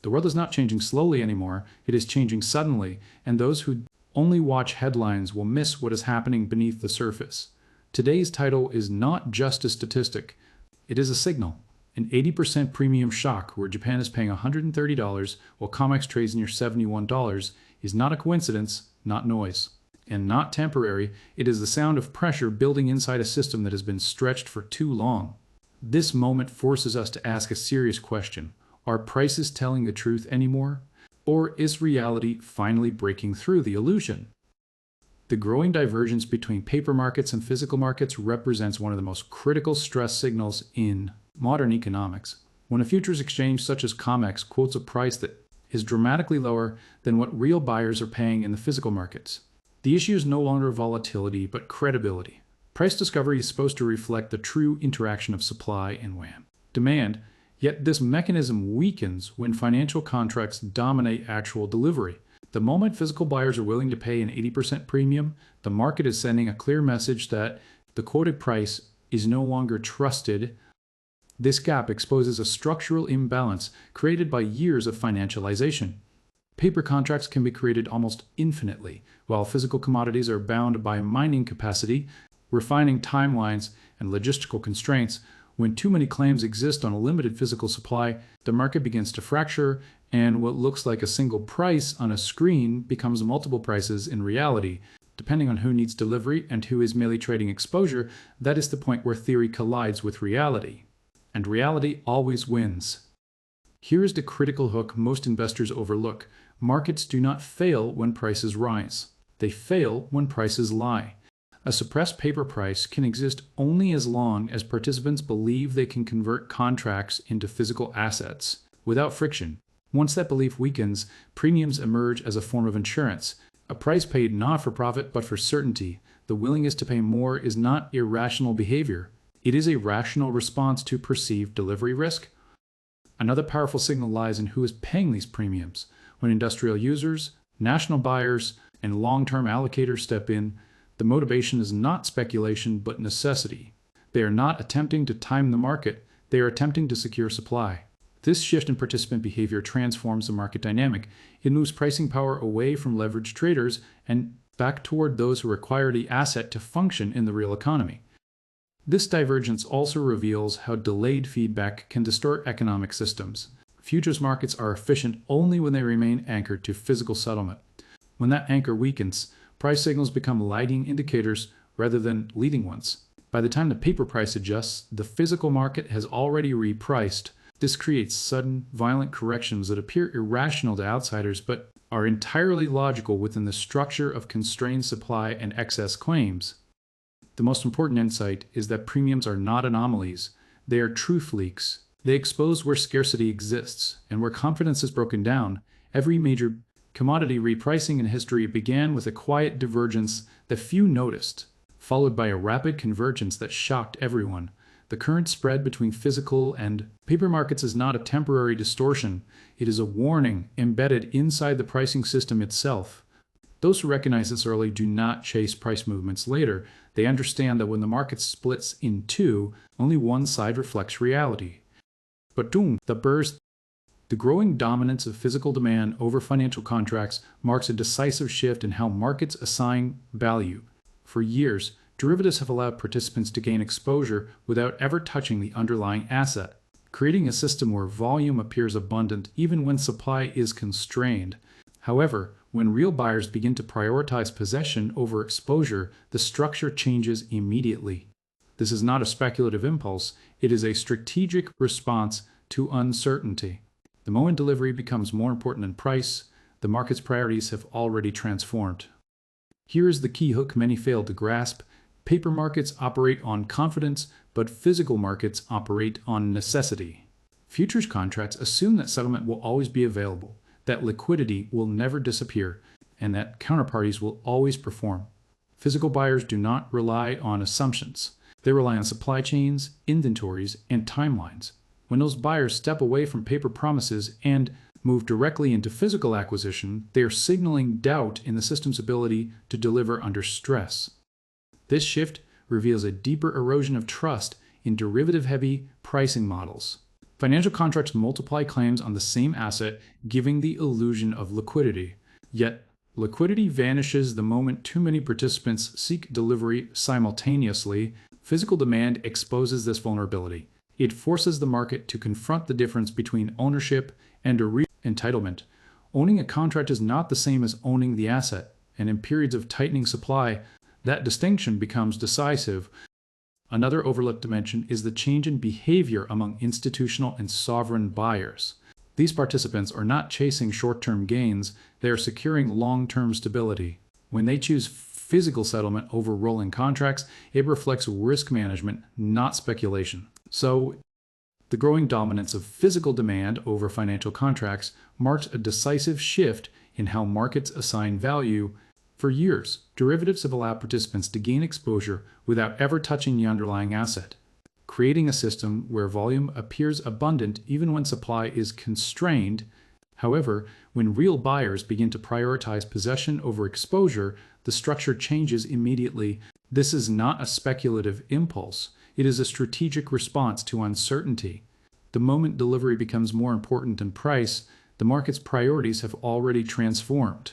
The world is not changing slowly anymore, it is changing suddenly, and those who only watch headlines will miss what is happening beneath the surface. Today's title is not just a statistic, it is a signal. An 80% premium shock where Japan is paying $130 while COMEX trades near $71 is not a coincidence, not noise. And not temporary, it is the sound of pressure building inside a system that has been stretched for too long. This moment forces us to ask a serious question. Are prices telling the truth anymore? Or is reality finally breaking through the illusion? The growing divergence between paper markets and physical markets represents one of the most critical stress signals in modern economics. When a futures exchange such as COMEX quotes a price that is dramatically lower than what real buyers are paying in the physical markets, the issue is no longer volatility but credibility. Price discovery is supposed to reflect the true interaction of supply and demand, yet this mechanism weakens when financial contracts dominate actual delivery. The moment physical buyers are willing to pay an 80% premium, the market is sending a clear message that the quoted price is no longer trusted. This gap exposes a structural imbalance created by years of financialization. Paper contracts can be created almost infinitely, while physical commodities are bound by mining capacity, refining timelines, and logistical constraints. When too many claims exist on a limited physical supply, the market begins to fracture, and what looks like a single price on a screen becomes multiple prices in reality. Depending on who needs delivery and who is merely trading exposure, that is the point where theory collides with reality. And reality always wins. Here is the critical hook most investors overlook. Markets do not fail when prices rise. They fail when prices lie. A suppressed paper price can exist only as long as participants believe they can convert contracts into physical assets without friction. Once that belief weakens, premiums emerge as a form of insurance, a price paid not for profit but for certainty. The willingness to pay more is not irrational behavior. It is a rational response to perceived delivery risk. Another powerful signal lies in who is paying these premiums. When industrial users, national buyers, and long-term allocators step in, the motivation is not speculation but necessity. They are not attempting to time the market, they are attempting to secure supply. This shift in participant behavior transforms the market dynamic. It moves pricing power away from leveraged traders and back toward those who require the asset to function in the real economy. This divergence also reveals how delayed feedback can distort economic systems. Futures markets are efficient only when they remain anchored to physical settlement. When that anchor weakens, price signals become lagging indicators rather than leading ones. By the time the paper price adjusts, the physical market has already repriced. This creates sudden, violent corrections that appear irrational to outsiders but are entirely logical within the structure of constrained supply and excess claims. The most important insight is that premiums are not anomalies, they are truth leaks. They expose where scarcity exists, and where confidence is broken down. Every major commodity repricing in history began with a quiet divergence that few noticed, followed by a rapid convergence that shocked everyone. The current spread between physical and paper markets is not a temporary distortion, it is a warning embedded inside the pricing system itself. Those who recognize this early do not chase price movements later. They understand that when the market splits in two, only one side reflects reality. But the burst, the growing dominance of physical demand over financial contracts marks a decisive shift in how markets assign value. For years, derivatives have allowed participants to gain exposure without ever touching the underlying asset, creating a system where volume appears abundant even when supply is constrained. However, when real buyers begin to prioritize possession over exposure, the structure changes immediately. This is not a speculative impulse, it is a strategic response to uncertainty. The moment delivery becomes more important than price, the market's priorities have already transformed. Here is the key hook many fail to grasp. Paper markets operate on confidence, but physical markets operate on necessity. Futures contracts assume that settlement will always be available, that liquidity will never disappear, and that counterparties will always perform. Physical buyers do not rely on assumptions. They rely on supply chains, inventories, and timelines. When those buyers step away from paper promises and move directly into physical acquisition, they are signaling doubt in the system's ability to deliver under stress. This shift reveals a deeper erosion of trust in derivative-heavy pricing models. Financial contracts multiply claims on the same asset, giving the illusion of liquidity. Yet, liquidity vanishes the moment too many participants seek delivery simultaneously. Physical demand exposes this vulnerability. It forces the market to confront the difference between ownership and a entitlement. Owning a contract is not the same as owning the asset, and in periods of tightening supply, that distinction becomes decisive. Another overlooked dimension is the change in behavior among institutional and sovereign buyers. These participants are not chasing short-term gains, they are securing long-term stability. When they choose physical settlement over rolling contracts, it reflects risk management, not speculation. So, the growing dominance of physical demand over financial contracts marks a decisive shift in how markets assign value. For years, derivatives have allowed participants to gain exposure without ever touching the underlying asset, creating a system where volume appears abundant even when supply is constrained. However, when real buyers begin to prioritize possession over exposure, the structure changes immediately. This is not a speculative impulse. It is a strategic response to uncertainty. The moment delivery becomes more important than price, the market's priorities have already transformed.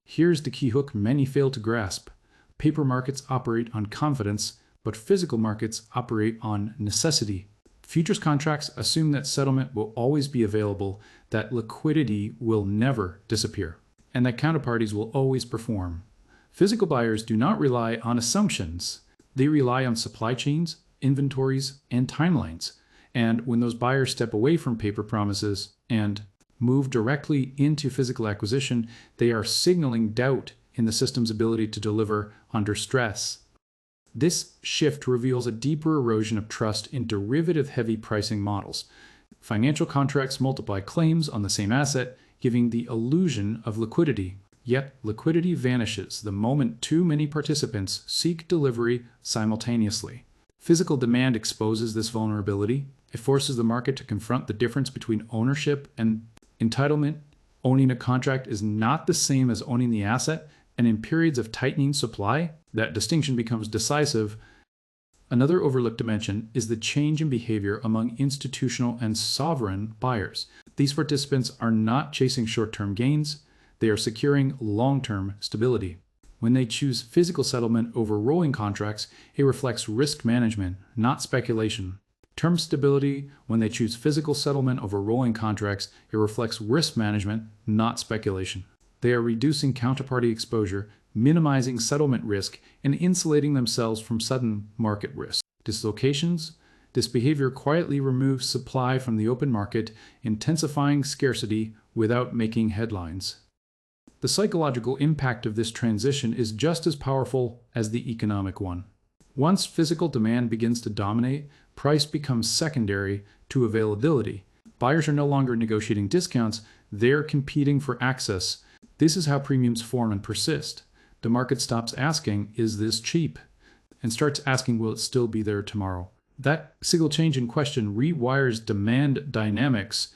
Here's the key hook many fail to grasp. Paper markets operate on confidence, but physical markets operate on necessity. Futures contracts assume that settlement will always be available, that liquidity will never disappear, and that counterparties will always perform. Physical buyers do not rely on assumptions. They rely on supply chains, inventories, and timelines. And when those buyers step away from paper promises and move directly into physical acquisition, they are signaling doubt in the system's ability to deliver under stress. This shift reveals a deeper erosion of trust in derivative-heavy pricing models. Financial contracts multiply claims on the same asset, giving the illusion of liquidity. Yet, liquidity vanishes the moment too many participants seek delivery simultaneously. Physical demand exposes this vulnerability. It forces the market to confront the difference between ownership and entitlement. Owning a contract is not the same as owning the asset, and in periods of tightening supply, that distinction becomes decisive. Another overlooked dimension is the change in behavior among institutional and sovereign buyers. These participants are not chasing short-term gains, they are securing long-term stability. When they choose physical settlement over rolling contracts, it reflects risk management, not speculation. Term stability, when they choose physical settlement over rolling contracts, it reflects risk management, not speculation. They are reducing counterparty exposure, minimizing settlement risk, and insulating themselves from sudden market risk. Dislocations. This behavior quietly removes supply from the open market, intensifying scarcity without making headlines. The psychological impact of this transition is just as powerful as the economic one. Once physical demand begins to dominate, price becomes secondary to availability. Buyers are no longer negotiating discounts, they're competing for access. This is how premiums form and persist. The market stops asking, "Is this cheap?" and starts asking, "Will it still be there tomorrow?" That single change in question rewires demand dynamics.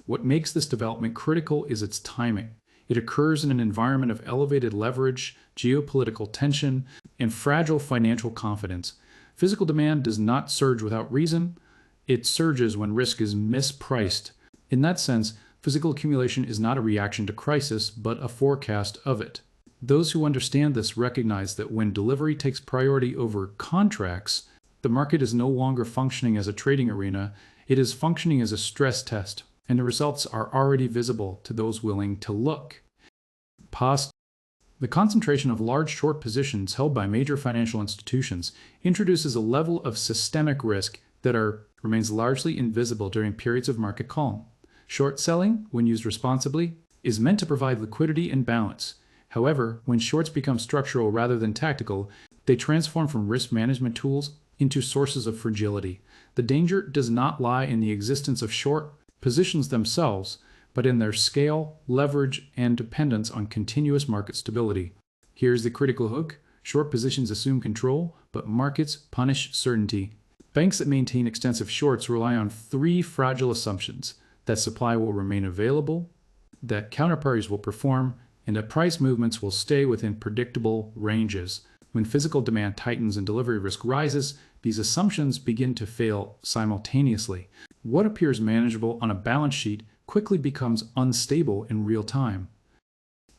What makes this development critical is its timing. It occurs in an environment of elevated leverage, geopolitical tension, and fragile financial confidence. Physical demand does not surge without reason. It surges when risk is mispriced. In that sense, physical accumulation is not a reaction to crisis, but a forecast of it. Those who understand this recognize that when delivery takes priority over contracts, the market is no longer functioning as a trading arena, it is functioning as a stress test, and the results are already visible to those willing to look. The concentration of large short positions held by major financial institutions introduces a level of systemic risk that remains largely invisible during periods of market calm. Short selling, when used responsibly, is meant to provide liquidity and balance. However, when shorts become structural rather than tactical, they transform from risk management tools into sources of fragility. The danger does not lie in the existence of short positions themselves, but in their scale, leverage, and dependence on continuous market stability. Here's the critical hook. Short positions assume control, but markets punish certainty. Banks that maintain extensive shorts rely on three fragile assumptions: that supply will remain available, that counterparties will perform, and that price movements will stay within predictable ranges. When physical demand tightens and delivery risk rises, these assumptions begin to fail simultaneously. What appears manageable on a balance sheet quickly becomes unstable in real time.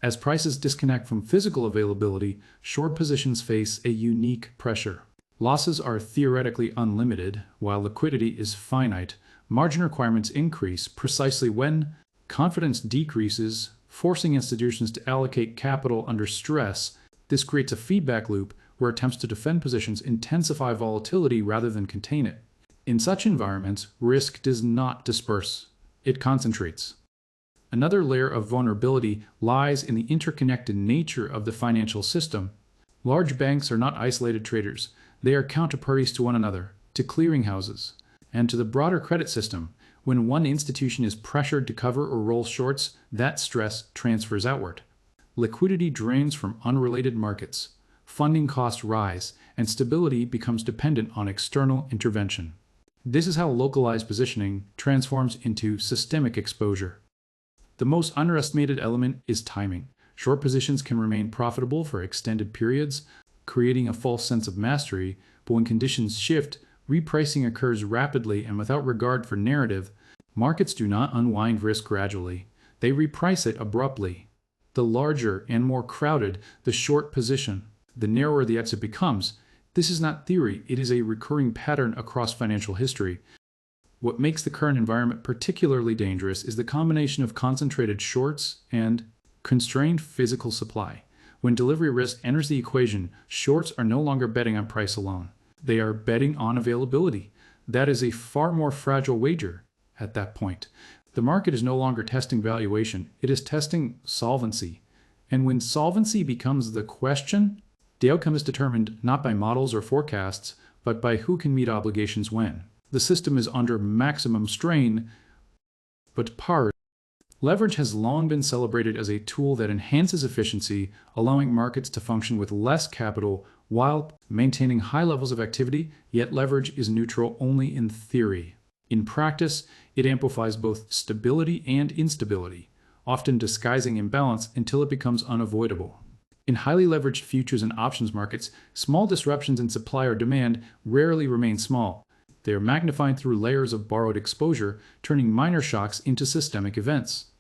As prices disconnect from physical availability, short positions face a unique pressure. Losses are theoretically unlimited, while liquidity is finite. Margin requirements increase precisely when confidence decreases, forcing institutions to allocate capital under stress. This creates a feedback loop where attempts to defend positions intensify volatility rather than contain it. In such environments, risk does not disperse, it concentrates. Another layer of vulnerability lies in the interconnected nature of the financial system. Large banks are not isolated traders. They are counterparties to one another, to clearinghouses, and to the broader credit system. When one institution is pressured to cover or roll shorts, that stress transfers outward. Liquidity drains from unrelated markets. Funding costs rise, and stability becomes dependent on external intervention. This is how localized positioning transforms into systemic exposure. The most underestimated element is timing. Short positions can remain profitable for extended periods, creating a false sense of mastery, but when conditions shift, repricing occurs rapidly and without regard for narrative. Markets do not unwind risk gradually. They reprice it abruptly. The larger and more crowded the short position, the narrower the exit becomes. This is not theory, it is a recurring pattern across financial history. What makes the current environment particularly dangerous is the combination of concentrated shorts and constrained physical supply. When delivery risk enters the equation, shorts are no longer betting on price alone. They are betting on availability. That is a far more fragile wager at that point. The market is no longer testing valuation, it is testing solvency. And when solvency becomes the question, the outcome is determined not by models or forecasts, but by who can meet obligations when. The system is under maximum strain, but par. Leverage has long been celebrated as a tool that enhances efficiency, allowing markets to function with less capital while maintaining high levels of activity, yet leverage is neutral only in theory. In practice, it amplifies both stability and instability, often disguising imbalance until it becomes unavoidable. In highly leveraged futures and options markets, small disruptions in supply or demand rarely remain small. They are magnified through layers of borrowed exposure, turning minor shocks into systemic events.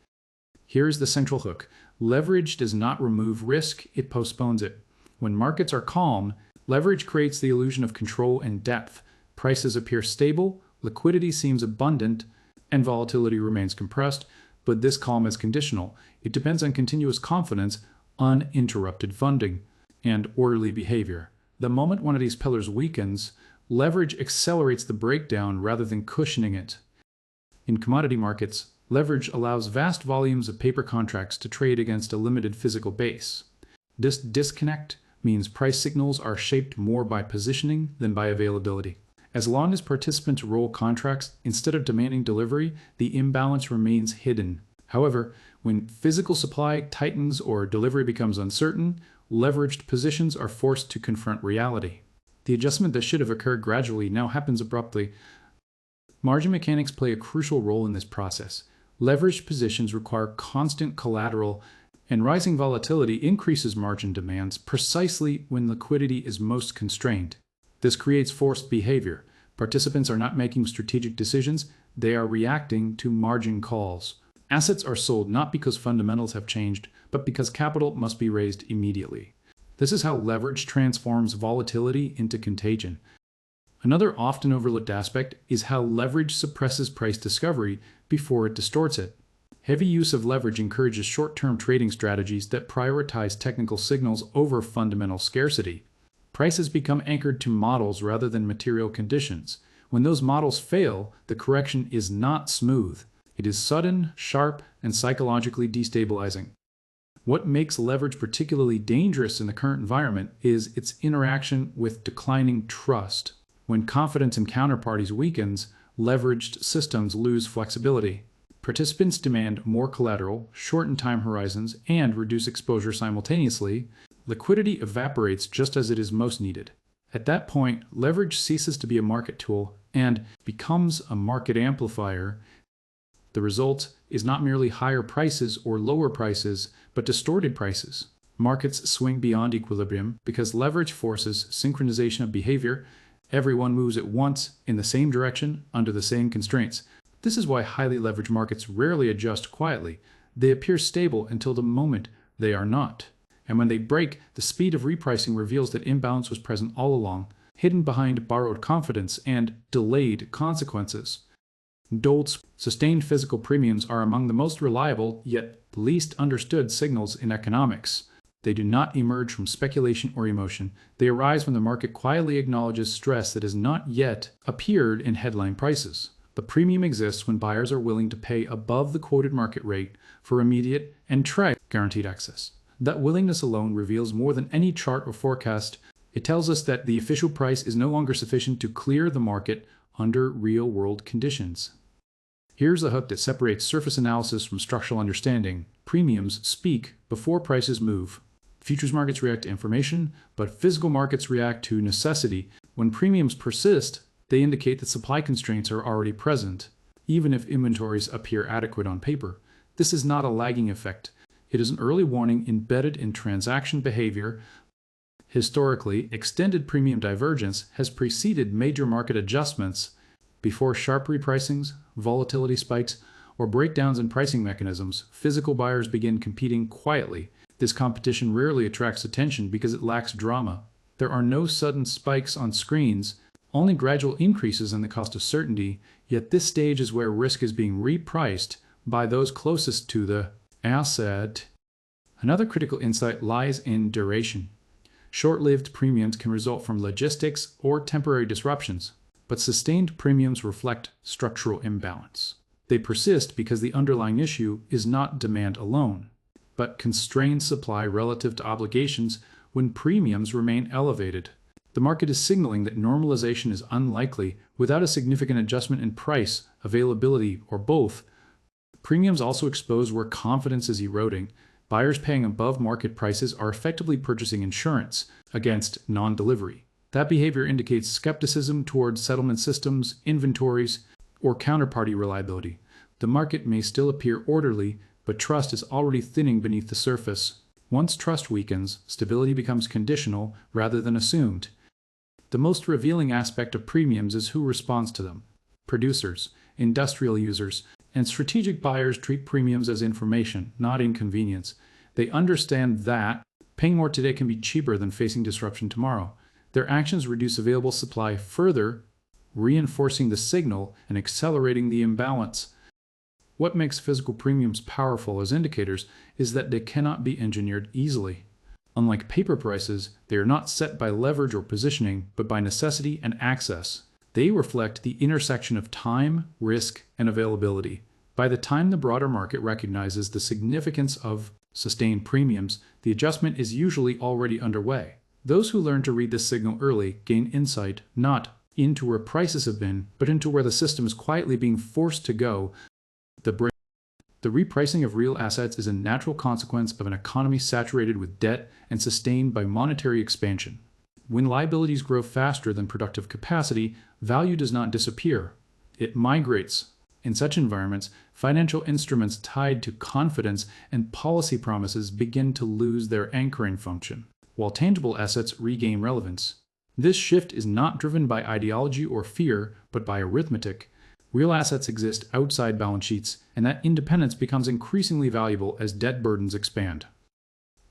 Here's the central hook. Leverage does not remove risk, it postpones it. When markets are calm, leverage creates the illusion of control and depth. Prices appear stable, liquidity seems abundant, and volatility remains compressed, but this calm is conditional. It depends on continuous confidence, uninterrupted funding, and orderly behavior. The moment one of these pillars weakens, leverage accelerates the breakdown rather than cushioning it. In commodity markets, leverage allows vast volumes of paper contracts to trade against a limited physical base. This disconnect means price signals are shaped more by positioning than by availability. As long as participants roll contracts instead of demanding delivery, the imbalance remains hidden. However, when physical supply tightens or delivery becomes uncertain, leveraged positions are forced to confront reality. The adjustment that should have occurred gradually now happens abruptly. Margin mechanics play a crucial role in this process. Leveraged positions require constant collateral, and rising volatility increases margin demands precisely when liquidity is most constrained. This creates forced behavior. Participants are not making strategic decisions, they are reacting to margin calls. Assets are sold not because fundamentals have changed, but because capital must be raised immediately. This is how leverage transforms volatility into contagion. Another often overlooked aspect is how leverage suppresses price discovery before it distorts it. Heavy use of leverage encourages short-term trading strategies that prioritize technical signals over fundamental scarcity. Prices become anchored to models rather than material conditions. When those models fail, the correction is not smooth. It is sudden, sharp, and psychologically destabilizing. What makes leverage particularly dangerous in the current environment is its interaction with declining trust. When confidence in counterparties weakens, leveraged systems lose flexibility. Participants demand more collateral, shorten time horizons, and reduce exposure simultaneously. Liquidity evaporates just as it is most needed. At that point, leverage ceases to be a market tool and becomes a market amplifier. The result is not merely higher prices or lower prices, but distorted prices. Markets swing beyond equilibrium because leverage forces synchronization of behavior, Everyone moves at once in the same direction under the same constraints. This is why highly leveraged markets rarely adjust quietly. They appear stable until the moment they are not. And when they break, the speed of repricing reveals that imbalance was present all along, hidden behind borrowed confidence and delayed consequences. Sustained physical premiums are among the most reliable yet least understood signals in economics. They do not emerge from speculation or emotion. They arise when the market quietly acknowledges stress that has not yet appeared in headline prices. The premium exists when buyers are willing to pay above the quoted market rate for immediate and guaranteed access. That willingness alone reveals more than any chart or forecast. It tells us that the official price is no longer sufficient to clear the market under real-world conditions. Here's the hook that separates surface analysis from structural understanding. Premiums speak before prices move. Futures markets react to information, but physical markets react to necessity. When premiums persist, they indicate that supply constraints are already present, even if inventories appear adequate on paper. This is not a lagging effect. It is an early warning embedded in transaction behavior. Historically, extended premium divergence has preceded major market adjustments. Before sharp repricings, volatility spikes, or breakdowns in pricing mechanisms, physical buyers begin competing quietly. This competition rarely attracts attention because it lacks drama. There are no sudden spikes on screens, only gradual increases in the cost of certainty, yet this stage is where risk is being repriced by those closest to the asset. Another critical insight lies in duration. Short-lived premiums can result from logistics or temporary disruptions, but sustained premiums reflect structural imbalance. They persist because the underlying issue is not demand alone, but constrained supply relative to obligations. When premiums remain elevated, the market is signaling that normalization is unlikely without a significant adjustment in price, availability, or both. Premiums also expose where confidence is eroding. Buyers paying above market prices are effectively purchasing insurance against non-delivery. That behavior indicates skepticism towards settlement systems, inventories, or counterparty reliability. The market may still appear orderly, but trust is already thinning beneath the surface. Once trust weakens, stability becomes conditional rather than assumed. The most revealing aspect of premiums is who responds to them. Producers, industrial users, and strategic buyers treat premiums as information, not inconvenience. They understand that paying more today can be cheaper than facing disruption tomorrow. Their actions reduce available supply further, reinforcing the signal and accelerating the imbalance. What makes physical premiums powerful as indicators is that they cannot be engineered easily. Unlike paper prices, they are not set by leverage or positioning, but by necessity and access. They reflect the intersection of time, risk, and availability. By the time the broader market recognizes the significance of sustained premiums, the adjustment is usually already underway. Those who learn to read this signal early gain insight not into where prices have been, but into where the system is quietly being forced to go. The repricing of real assets is a natural consequence of an economy saturated with debt and sustained by monetary expansion. When liabilities grow faster than productive capacity, value does not disappear. It migrates. In such environments, financial instruments tied to confidence and policy promises begin to lose their anchoring function, while tangible assets regain relevance. This shift is not driven by ideology or fear, but by arithmetic. Real assets exist outside balance sheets, and that independence becomes increasingly valuable as debt burdens expand.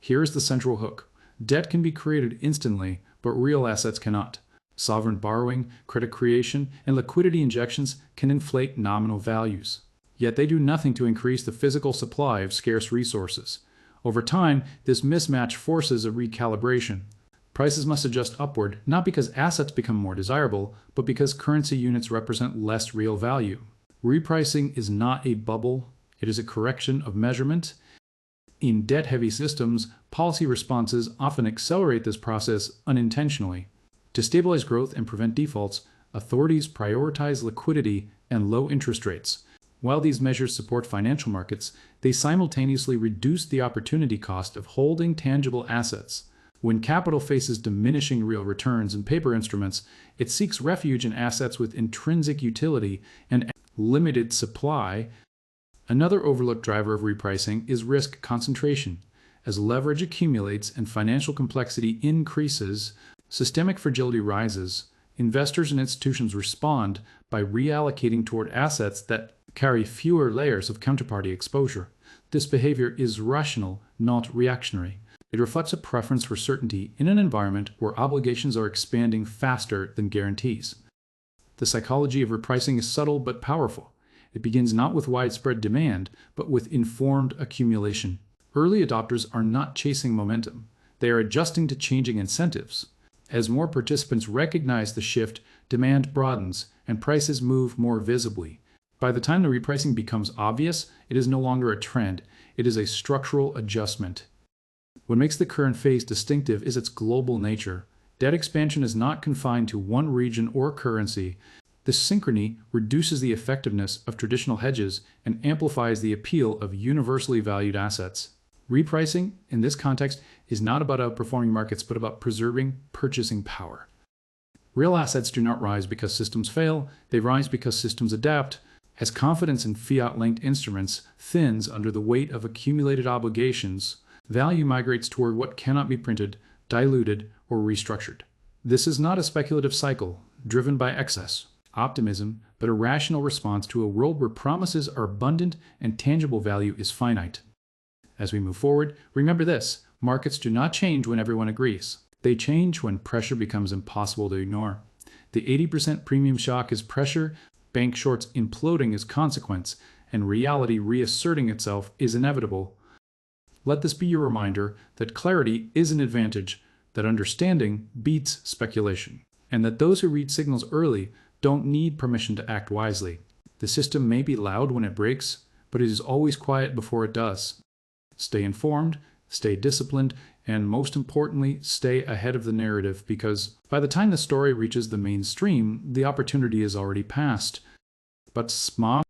Here is the central hook. Debt can be created instantly, but real assets cannot. Sovereign borrowing, credit creation, and liquidity injections can inflate nominal values. Yet they do nothing to increase the physical supply of scarce resources. Over time, this mismatch forces a recalibration. Prices must adjust upward, not because assets become more desirable, but because currency units represent less real value. Repricing is not a bubble, it is a correction of measurement. In debt-heavy systems, policy responses often accelerate this process unintentionally. To stabilize growth and prevent defaults, authorities prioritize liquidity and low interest rates. While these measures support financial markets, they simultaneously reduce the opportunity cost of holding tangible assets. When capital faces diminishing real returns in paper instruments, it seeks refuge in assets with intrinsic utility and limited supply. Another overlooked driver of repricing is risk concentration. As leverage accumulates and financial complexity increases, systemic fragility rises. Investors and institutions respond by reallocating toward assets that carry fewer layers of counterparty exposure. This behavior is rational, not reactionary. It reflects a preference for certainty in an environment where obligations are expanding faster than guarantees. The psychology of repricing is subtle but powerful. It begins not with widespread demand, but with informed accumulation. Early adopters are not chasing momentum. They are adjusting to changing incentives. As more participants recognize the shift, demand broadens and prices move more visibly. By the time the repricing becomes obvious, it is no longer a trend. It is a structural adjustment. What makes the current phase distinctive is its global nature. Debt expansion is not confined to one region or currency. This synchrony reduces the effectiveness of traditional hedges and amplifies the appeal of universally valued assets. Repricing, in this context, is not about outperforming markets, but about preserving purchasing power. Real assets do not rise because systems fail, they rise because systems adapt. As confidence in fiat-linked instruments thins under the weight of accumulated obligations, value migrates toward what cannot be printed, diluted, or restructured. This is not a speculative cycle driven by excess, optimism, but a rational response to a world where promises are abundant and tangible value is finite. As we move forward, remember this: markets do not change when everyone agrees. They change when pressure becomes impossible to ignore. The 80% premium shock is pressure, bank shorts imploding is consequence, and reality reasserting itself is inevitable. Let this be your reminder that clarity is an advantage, that understanding beats speculation, and that those who read signals early don't need permission to act wisely. The system may be loud when it breaks, but it is always quiet before it does. Stay informed, stay disciplined, and most importantly, stay ahead of the narrative, because by the time the story reaches the mainstream, the opportunity is already past. But smart